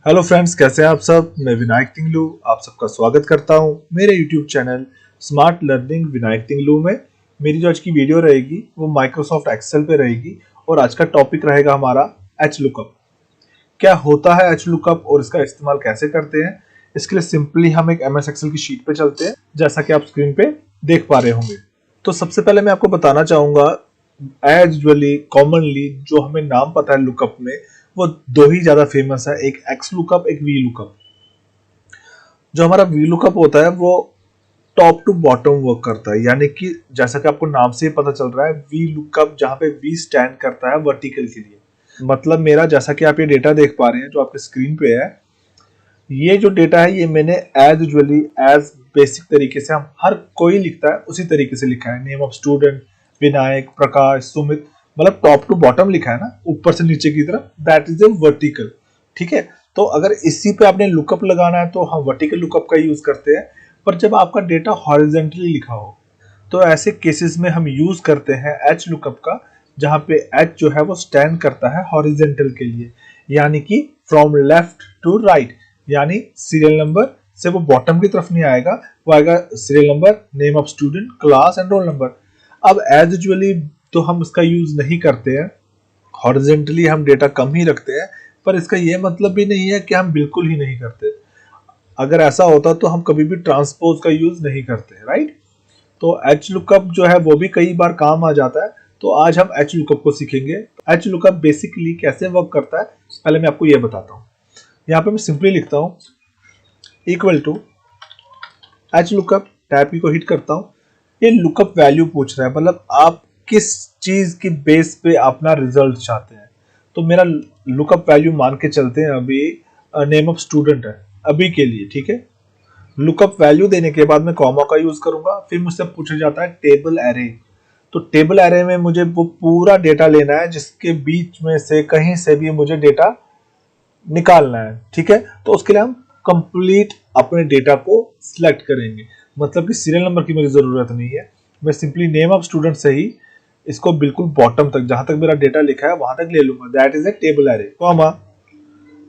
Hello friends, कैसे हैं आप सब। मैं विनायक तिंगलू आप सबका स्वागत करता हूं मेरे YouTube channel smart learning Vinayak Tinglu में। मेरी जो आज की वीडियो रहेगी वो माइक्रोसॉफ्ट एक्सेल पे रहेगी और आज का टॉपिक रहेगा हमारा एच लुकअप। क्या होता है एच लुकअप और इसका इस्तेमाल कैसे करते हैं। इसके लिए सिंपली हम एक एमएस एक्सेल की शीट पे चलते हैं, जैसा कि आप स्क्रीन पे देख पा रहे होंगे। तो सबसे पहले मैं आपको बताना चाहूंगा, एज यूजुअली कॉमनली जो हमें नाम पता है लुकअप में, वो दो ही ज्यादा फेमस है, एक एक्स लुकअप एक वी लुकअप। जो हमारा वी लुकअप होता है वो टॉप टू बॉटम वर्क करता है, यानी कि जैसा कि आपको नाम से ही पता चल रहा है, वी लुकअप जहां पे वी स्टैंड करता है वर्टिकल के लिए। मतलब मेरा, जैसा कि आप ये डेटा देख पा रहे हैं जो आपके स्क्रीन पे है, ये जो डेटा है ये मैंने एज यूजुअली एज बेसिक तरीके से, हम हर कोई लिखता है उसी तरीके से लिखा है। नेम ऑफ स्टूडेंट विनायक, प्रकाश, सुमित, मतलब टॉप टू बॉटम लिखा है ना, ऊपर से नीचे की तरफ। That is A vertical. ठीक है, तो अगर इसी पे आपने लुकअप लगाना है तो हम वर्टिकल लुकअप का यूज करते हैं। पर जब आपका डेटा हॉरिजेंटली लिखा हो तो ऐसे केसेस में हम यूज करते हैं एच लुकअप का, जहां पे एच जो है वो स्टैंड करता है हॉरिजेंटल के लिए, यानी कि फ्रॉम लेफ्ट टू राइट। यानी सीरियल नंबर से वो बॉटम की तरफ नहीं आएगा, वो आएगा serial number, name of student, class and roll number. अब एज यूजुअली तो हम इसका यूज नहीं करते हैं, हॉरिजेंटली हम डेटा कम ही रखते हैं। पर इसका ये मतलब भी नहीं है कि हम बिल्कुल ही नहीं करते। अगर ऐसा होता तो हम कभी भी ट्रांसपोज का यूज नहीं करते, राइट। तो एच लुकअप जो है वो भी कई बार काम आ जाता है। तो आज हम एच लुकअप को सीखेंगे। एच लुकअप बेसिकली कैसे वर्क करता है पहले मैं आपको ये बताता हूँ। यहाँ पे मैं सिंपली लिखता हूँ equal to H lookup, tab key को हिट करता हूँ। ये लुकअप वैल्यू पूछ रहा है, मतलब आप किस चीज की बेस पे अपना रिजल्ट चाहते हैं। तो मेरा लुकअप वैल्यू मान के चलते हैं अभी नेम ऑफ स्टूडेंट है अभी के लिए, ठीक है। लुकअप वैल्यू देने के बाद मैं कॉमा का यूज करूंगा। फिर मुझसे पूछा जाता है टेबल एरे। तो टेबल एरे में मुझे वो पूरा डेटा लेना है जिसके बीच में से कहीं से भी मुझे डेटा निकालना है, ठीक है। तो उसके लिए हम कंप्लीट अपने डेटा को सिलेक्ट करेंगे। मतलब कि सीरियल नंबर की मुझे जरूरत नहीं है, मैं सिंपली नेम ऑफ स्टूडेंट से ही इसको बिल्कुल बॉटम तक, जहां तक मेरा डेटा लिखा है वहां तक ले लूंगा। That is a table array, comma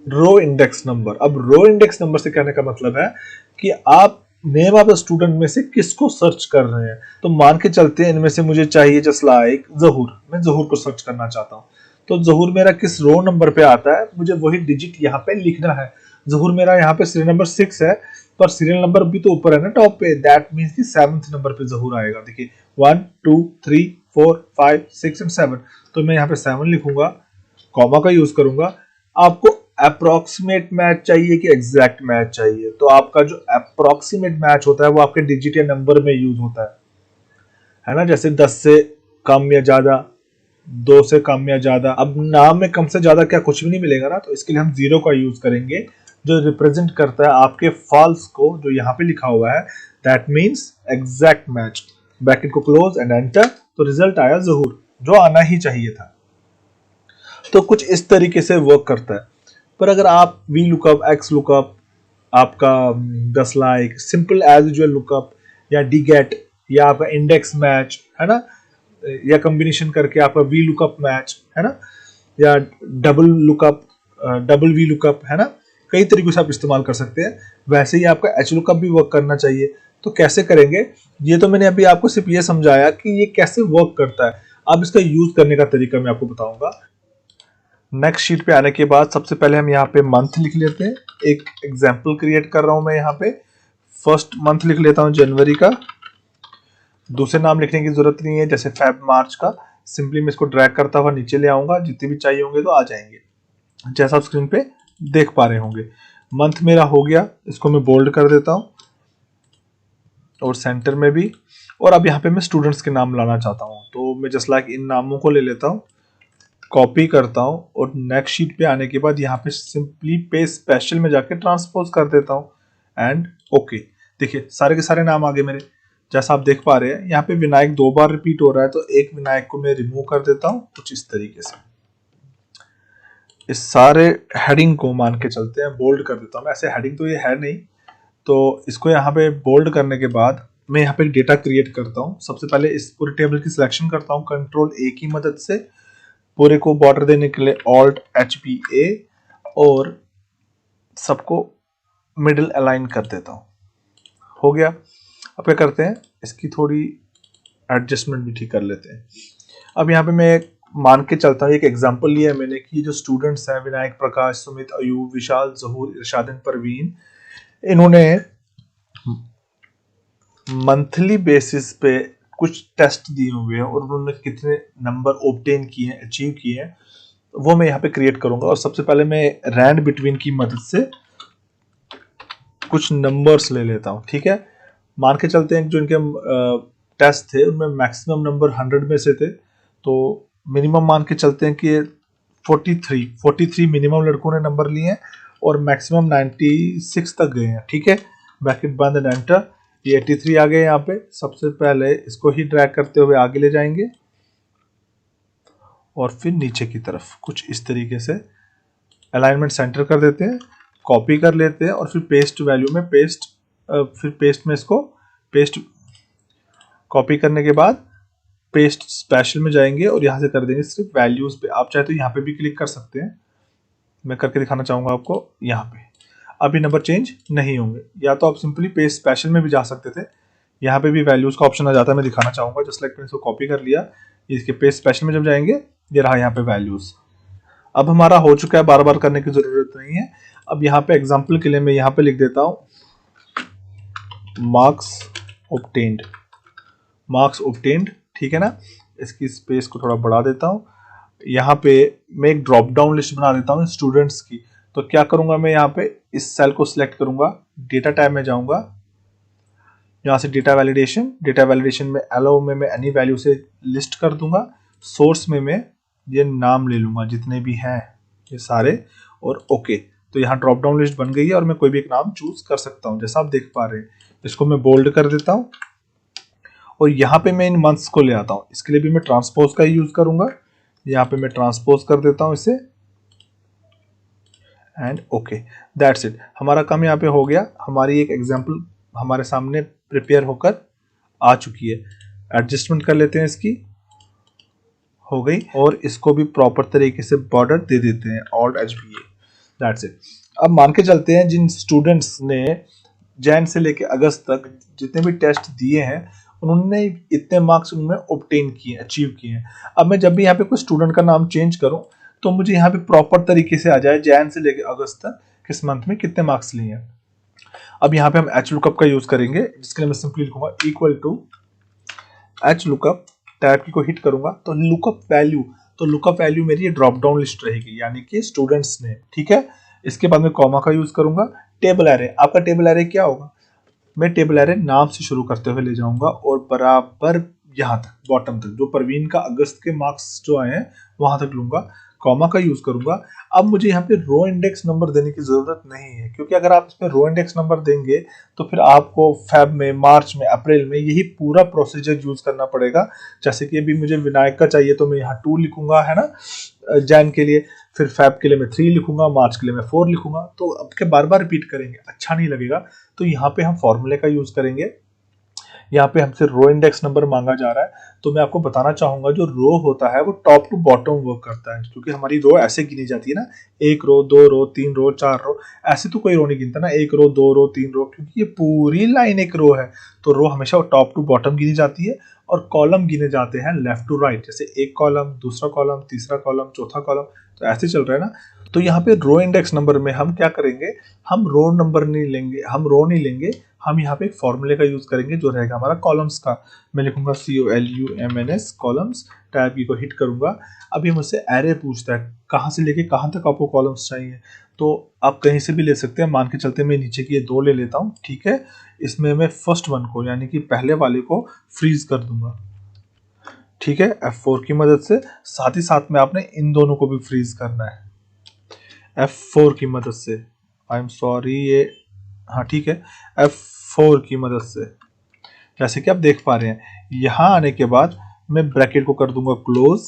row index number. अब रो इंडेक्स नंबर से कहने का मतलब है कि आप नेम ऑफ द स्टूडेंट में से किसको सर्च कर रहे हैं। तो मान के चलते हैं इनमें से मुझे चाहिए जस्ट लाइक जहूर, मैं जहूर को सर्च करना चाहता हूं। तो जहूर मेरा किस रो नंबर पे आता है, मुझे वही डिजिट यहाँ पे लिखना है। जहूर मेरा यहाँ पे सीरियल नंबर 6 है, पर सीरियल नंबर भी तो ऊपर है ना टॉप पे। दैट मीन्स कि 7th नंबर पे जहूर आएगा। देखिए 1 2 3 4 5 6 एंड 7। तो मैं यहाँ पे 7 लिखूंगा, कॉमा का यूज करूंगा। आपको अप्रोक्सीमेट मैच चाहिए कि एग्जैक्ट मैच चाहिए, तो आपका जो अप्रोक्सीमेट मैच होता है वो आपके डिजिट या नंबर में यूज होता है ना। जैसे 10 से कम या ज्यादा, 2 से कम या ज्यादा। अब नाम में कम से ज्यादा क्या कुछ भी नहीं मिलेगा ना, तो इसके लिए हम जीरो का यूज करेंगे, जो रिप्रेजेंट करता है आपके फॉल्स को, जो यहाँ पे लिखा हुआ है। That means exact match. Bracket को क्लोज एंड एंटर। तो रिजल्ट आया जहूर, जो आना ही चाहिए था। तो कुछ इस तरीके से वर्क करता है। पर अगर आप वी लुकअप, एक्स लुकअप, आपका दस like, simple as usual lookup, या डी गेट, या आपका इंडेक्स मैच है ना, या कॉम्बिनेशन करके आपका वी लुकअप मैच है ना, या double lookup, double V lookup है ना, कई तरीकों से आप इस्तेमाल कर सकते हैं। वैसे ही आपका एच लुकअप भी वर्क करना चाहिए। तो कैसे करेंगे, ये तो मैंने अभी आपको सिर्फ ये समझाया कि ये कैसे वर्क करता है। अब इसका यूज करने का तरीका मैं आपको बताऊंगा। नेक्स्ट शीट पे आने के बाद सबसे पहले हम यहाँ पे मंथ लिख लेते हैं। एक एग्जाम्पल क्रिएट कर रहा हूं मैं यहाँ पे। फर्स्ट मंथ लिख लेता हूँ जनवरी का। दूसरे नाम लिखने की जरूरत नहीं है, जैसे फेब मार्च का। सिंपली मैं इसको ड्रैग करता हुआ नीचे ले आऊंगा, जितने भी चाहिए होंगे तो आ जाएंगे, जैसा आप स्क्रीन पे देख पा रहे होंगे। मंथ मेरा हो गया, इसको मैं बोल्ड कर देता हूँ और सेंटर में भी। और अब यहाँ पे मैं स्टूडेंट्स के नाम लाना चाहता हूँ, तो मैं जस्ट लाइक इन नामों को ले लेता हूँ, कॉपी करता हूं और नेक्स्ट शीट पे आने के बाद यहाँ पे सिंपली पे स्पेशल में जाके ट्रांसपोज कर देता हूं एंड ओके। देखिए सारे के सारे नाम आगे मेरे, जैसा आप देख पा रहे हैं। यहाँ पे विनायक 2 बार रिपीट हो रहा है, तो एक विनायक को मैं रिमूव कर देता हूं कुछ इस तरीके से। इस सारे हेडिंग को मान के चलते हैं बोल्ड कर देता हूं। ऐसे हेडिंग तो ये है नहीं, तो इसको यहाँ पे बोल्ड करने के बाद मैं यहाँ पे डेटा क्रिएट करता हूँ। सबसे पहले इस पूरे टेबल की सिलेक्शन करता हूँ कंट्रोल ए की मदद से। पूरे को बॉर्डर देने के लिए ऑल्ट एच पी ए, और सबको मिडिल अलाइन कर देता हूँ। हो गया। अब क्या करते हैं, इसकी थोड़ी एडजस्टमेंट भी ठीक कर लेते हैं। अब यहाँ पे मैं मान के चलता हूँ, एक एग्जांपल लिया है मैंने कि जो स्टूडेंट्स हैं विनायक, प्रकाश, सुमित, अयूब, विशाल, जहूर, इरशादन, परवीन, इन्होंने मंथली बेसिस पे कुछ टेस्ट दिए हुए हैं और उन्होंने कितने नंबर ऑब्टेन किए हैं, अचीव किए हैं, वो मैं यहाँ पे क्रिएट करूंगा। और सबसे पहले मैं रैंड बिटवीन की मदद से कुछ नंबर्स ले लेता हूँ। ठीक है, मान के चलते हैं जो इनके टेस्ट थे उनमें मैक्सिमम नंबर 100 में से थे, तो मिनिमम मान के चलते हैं कि 43 मिनिमम लड़कों ने नंबर लिए हैं और मैक्सिमम 96 तक गए हैं। ठीक है, ब्रैकेट बंद एंड एंटर। ये 83 आ गए यहाँ पे। सबसे पहले इसको ही ड्रैग करते हुए आगे ले जाएंगे और फिर नीचे की तरफ कुछ इस तरीके से अलाइनमेंट सेंटर कर देते हैं, कॉपी कर लेते हैं और फिर पेस्ट वैल्यू में फिर पेस्ट में इसको पेस्ट, कॉपी करने के बाद पेस्ट स्पेशल में जाएंगे और यहाँ से कर देंगे सिर्फ वैल्यूज पे। आप चाहे तो यहाँ पे भी क्लिक कर सकते हैं, मैं करके दिखाना चाहूंगा आपको। यहाँ पे अभी नंबर चेंज नहीं होंगे, या तो आप सिंपली पेस्ट स्पेशल में भी जा सकते थे, यहाँ पे भी वैल्यूज का ऑप्शन आ जाता है। मैं दिखाना चाहूंगा, जस्ट लाइक मैंने इसको कॉपी कर लिया, इसके पेस्ट स्पेशल में जब जाएंगे ये रहा यहाँ पे वैल्यूज। अब हमारा हो चुका है, बार बार करने की जरूरत नहीं है। अब यहाँ पे एग्जाम्पल के लिए मैं यहाँ पे लिख देता हूँ मार्क्स ऑब्टेन्ड, मार्क्स ऑब्टेन्ड। ठीक है ना, इसकी स्पेस को थोड़ा बढ़ा देता हूँ। यहाँ पे मैं एक ड्रॉप डाउन लिस्ट बना देता हूँ स्टूडेंट्स की। तो क्या करूंगा, मैं यहाँ पे इस सेल को सिलेक्ट करूंगा, डेटा टैब में जाऊंगा, यहाँ से डेटा वैलिडेशन में एलो में मैं एनी वैल्यू से लिस्ट कर दूंगा। सोर्स में मैं ये नाम ले लूंगा जितने भी हैं ये सारे, और ओके। तो यहाँ ड्रॉप डाउन लिस्ट बन गई है और मैं कोई भी एक नाम चूज कर सकता हूँ, जैसा आप देख पा रहे हैं। इसको मैं बोल्ड कर देता हूँ और यहाँ पे मैं इन मंथ्स को ले आता हूँ। इसके लिए भी मैं ट्रांसपोज का ही यूज करूंगा। यहाँ पे मैं ट्रांसपोज कर देता हूँ इसे एंड ओके, दैट्स इट। हमारा काम यहाँ पे हो गया। हमारी एक एग्जांपल हमारे सामने प्रिपेयर होकर आ चुकी है। एडजस्टमेंट कर लेते हैं इसकी, हो गई। और इसको भी प्रॉपर तरीके से बॉर्डर दे देते हैं, ऑल्ट HBA, दैट्स इट। अब मान के चलते हैं जिन स्टूडेंट्स ने जैन से लेके अगस्त तक जितने भी टेस्ट दिए हैं उन्होंने इतने मार्क्स उनमें ऑब्टेन किए, अचीव किए हैं। अब मैं जब भी यहाँ पे कोई स्टूडेंट का नाम चेंज करूं तो मुझे यहाँ पे प्रॉपर तरीके से आ जाए जैन से लेके अगस्त तक किस मंथ में कितने मार्क्स लिए हैं। अब यहाँ पे हम एच लुकअप का यूज करेंगे, जिसके लिए मैं सिंपली लिखूंगा equal to H lookup, tab key को हिट करूंगा तो लुकअप वैल्यू मेरी ड्रॉप डाउन लिस्ट रहेगी, यानी कि स्टूडेंट्स ने। ठीक है, इसके बाद मैं कॉमा का यूज करूंगा। टेबल एरे, आपका टेबल एरे क्या होगा, मैं टेबल एरे नाम से शुरू करते हुए ले जाऊंगा और बराबर यहाँ तक बॉटम तक जो परवीन का अगस्त के मार्क्स जो आए हैं वहां तक लूंगा, कॉमा का यूज करूंगा। अब मुझे यहाँ पे रो इंडेक्स नंबर देने की जरूरत नहीं है, क्योंकि अगर आप इसमें रो इंडेक्स नंबर देंगे तो फिर आपको फेब में, मार्च में, अप्रैल में यही पूरा प्रोसीजर यूज करना पड़ेगा। जैसे कि अभी मुझे विनायक का चाहिए तो मैं यहाँ 2 लिखूंगा, है ना, जैन के लिए, फिर फेब के लिए मैं 3 लिखूंगा, मार्च के लिए मैं 4 लिखूंगा। तो अब के बार बार रिपीट करेंगे, अच्छा नहीं लगेगा। तो यहाँ पे हम फॉर्मूले का यूज करेंगे। यहाँ पे हमसे रो इंडेक्स नंबर मांगा जा रहा है, तो मैं आपको बताना चाहूंगा जो रो होता है वो टॉप टू बॉटम वर्क करता है, क्योंकि हमारी रो ऐसे गिनी जाती है ना, 1 रो, 2 रो, 3 रो, 4 रो, ऐसे तो कोई रो नहीं गिनता ना, 1 रो, 2 रो, 3 रो, क्योंकि ये पूरी लाइन एक रो है। तो रो हमेशा टॉप टू बॉटम गिनी जाती है और कॉलम गिने जाते हैं लेफ्ट टू राइट, जैसे एक कॉलम, दूसरा कॉलम, तीसरा कॉलम, चौथा कॉलम, तो ऐसे चल रहा है ना। तो यहाँ पे रो इंडेक्स नंबर में हम क्या करेंगे, हम रो नंबर नहीं लेंगे, हम रो नहीं लेंगे, हम यहाँ पे एक फॉर्मूले का यूज करेंगे जो रहेगा हमारा कॉलम्स का। मैं लिखूंगा COLUMNS कॉलम्स, टैब की को हिट करूंगा। अभी मुझसे एरे पूछता है कहाँ से लेके कहाँ तक आपको कॉलम्स चाहिए, तो आप कहीं से भी ले सकते हैं। मान के चलते मैं नीचे की ये 2 ले लेता हूँ। ठीक है, इसमें मैं फर्स्ट वन को यानी कि पहले वाले को फ्रीज कर दूंगा। ठीक है, F4 की मदद से, साथ ही साथ में आपने इन दोनों को भी फ्रीज करना है F4 की मदद से। आई एम सॉरी, ये हाँ ठीक है, F4 की मदद से। जैसे कि आप देख पा रहे हैं, यहां आने के बाद मैं ब्रैकेट को कर दूंगा क्लोज,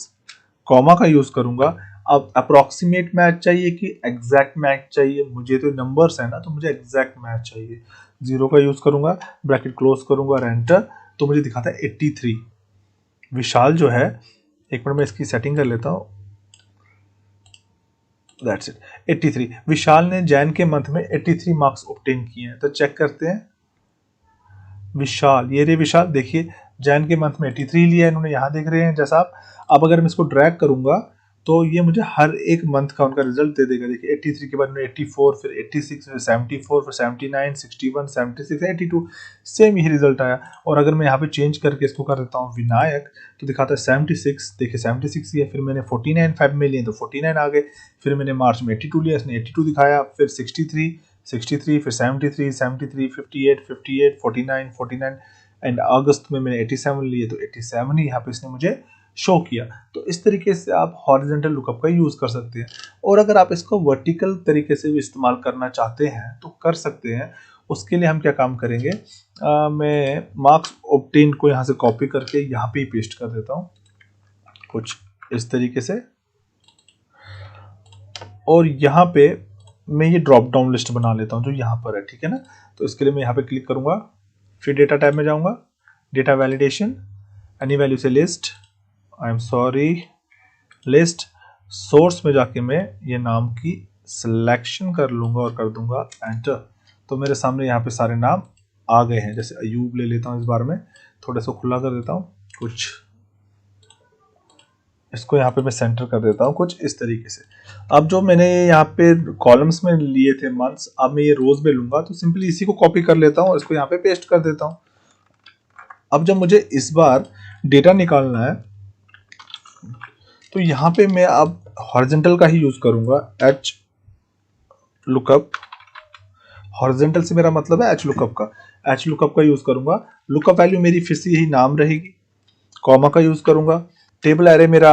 कॉमा का यूज करूंगा। अब अप्रोक्सीमेट मैच चाहिए कि एग्जैक्ट मैच चाहिए, मुझे तो नंबर्स है ना, तो मुझे एग्जैक्ट मैच चाहिए। 0 का यूज करूंगा, ब्रैकेट क्लोज करूंगा और एंटर, तो मुझे दिखाता है 83। विशाल जो है, एक मिनट में इसकी सेटिंग कर लेता हूँ, दैट्स इट 83। विशाल ने जैन के मंथ में 83 मार्क्स ऑब्टेन किए हैं, तो चेक करते हैं। विशाल, ये रे विशाल, देखिए जैन के मंथ में 83 लिया है इन्होंने, यहाँ देख रहे हैं जैसा आप। अब अगर मैं इसको ड्रैग करूंगा तो ये मुझे हर एक मंथ का उनका रिजल्ट दे देगा। देखिए 83 के बाद में 84, फिर 86, फिर 74, फिर 79, 61, 76, 82, सेम यही रिजल्ट आया। और अगर मैं यहाँ पे चेंज करके इसको कर देता हूँ विनायक, तो दिखाता है 76। देखिए 76 ही है, फिर मैंने 49 फेब में लिए तो 49 आ गए, फिर मैंने मार्च में 82 लिया, इसने 82 दिखाया, फिर 63, 63, फिर 73, 73, 58, 58, 49, 49 एंड अगस्त में मैंने 87 लिए तो 87 ही यहाँ पे इसने मुझे शो किया। तो इस तरीके से आप हॉरिजॉन्टल लुकअप का यूज कर सकते हैं। और अगर आप इसको वर्टिकल तरीके से भी इस्तेमाल करना चाहते हैं तो कर सकते हैं। उसके लिए हम क्या काम करेंगे, मैं मार्क्स ऑब्टेन को यहाँ से कॉपी करके यहाँ पे ही पेस्ट कर देता हूँ कुछ इस तरीके से, और यहाँ पे मैं ये ड्रॉप डाउन लिस्ट बना लेता हूँ जो यहाँ पर है, ठीक है ना। तो इसके लिए मैं यहाँ पे क्लिक करूंगा, फिर डेटा टैब में जाऊंगा, डेटा वैलिडेशन, एनी वैल्यू से list, I am sorry list, source में जाके मैं ये नाम की सिलेक्शन कर लूंगा और कर दूंगा एंटर। तो मेरे सामने यहाँ पे सारे नाम आ गए हैं। जैसे अयूब ले लेता हूँ, इस बार में थोड़ा सा खुला कर देता हूँ, कुछ इसको यहाँ पे मैं सेंटर कर देता हूँ कुछ इस तरीके से। अब जो मैंने यहाँ पे कॉलम्स में लिए थे मंथ्स, अब मैं ये रोज में लूंगा, तो सिंपली इसी को कॉपी कर लेता हूँ और इसको यहाँ पे पेस्ट कर देता हूँ। अब जब मुझे इस बार डेटा निकालना है तो यहाँ पे मैं अब हॉरिजॉन्टल का ही यूज करूंगा, एच लुकअप। हॉरिजॉन्टल से मेरा मतलब है एच लुकअप का, एच लुकअप का यूज करूंगा। लुकअप वैल्यू मेरी फिर से यही नाम रहेगी, कॉमा का यूज करूंगा। टेबल एरे मेरा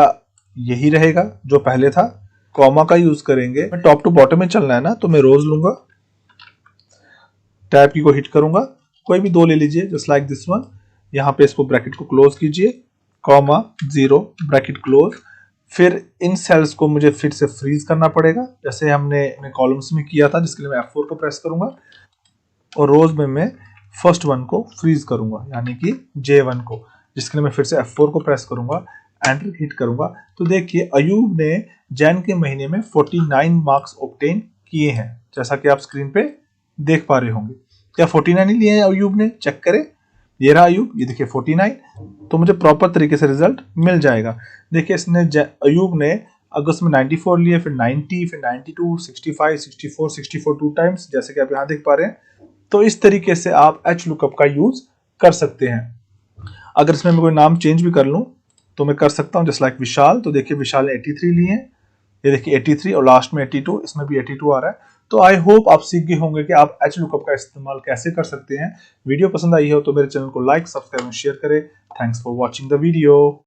यही रहेगा जो पहले था, कॉमा का यूज करेंगे। मैं टॉप टू बॉटम में चलना है ना, तो मैं रोज लूंगा, टैब की को हिट करूंगा, कोई भी दो ले लीजिए जस्ट लाइक दिस वन। यहाँ पे इसको ब्रैकेट को क्लोज कीजिए, कॉमा 0 ब्रैकेट क्लोज। फिर इन सेल्स को मुझे फिर से फ्रीज करना पड़ेगा जैसे हमने कॉलम्स में किया था, जिसके लिए मैं F4 को प्रेस करूंगा, और रोज में मैं फर्स्ट वन को फ्रीज करूंगा यानी कि J1 को, जिसके लिए मैं फिर से F4 को प्रेस करूंगा, एंटर हिट करूंगा। तो देखिए अयूब ने जैन के महीने में 49 मार्क्स ऑब्टेन किए हैं, जैसा कि आप स्क्रीन पे देख पा रहे होंगे। क्या 49 ही लिए हैं अयूब ने, चेक करें, ये रहा अयूब, ये देखिए 49। तो मुझे प्रॉपर तरीके से रिजल्ट मिल जाएगा। देखिए इसने अयूब ने अगस्त में 94 लिए, फिर 90, फिर 92, 65, 64, 64 टू टाइम्स, जैसे कि आप यहाँ देख पा रहे हैं। तो इस तरीके से आप एच लुकअप का यूज कर सकते हैं। अगर इसमें मैं कोई नाम चेंज भी कर लूं तो मैं कर सकता हूं, जस्ट लाइक विशाल। तो देखिए विशाल ने 83 लिए हैं, ये देखिए 83 और लास्ट में 82, इसमें भी 82 आ रहा है। तो आई होप आप सीख गए होंगे कि आप एच लुकअप का इस्तेमाल कैसे कर सकते हैं। वीडियो पसंद आई हो तो मेरे चैनल को लाइक, सब्सक्राइब और शेयर करें। Thanks for watching the video.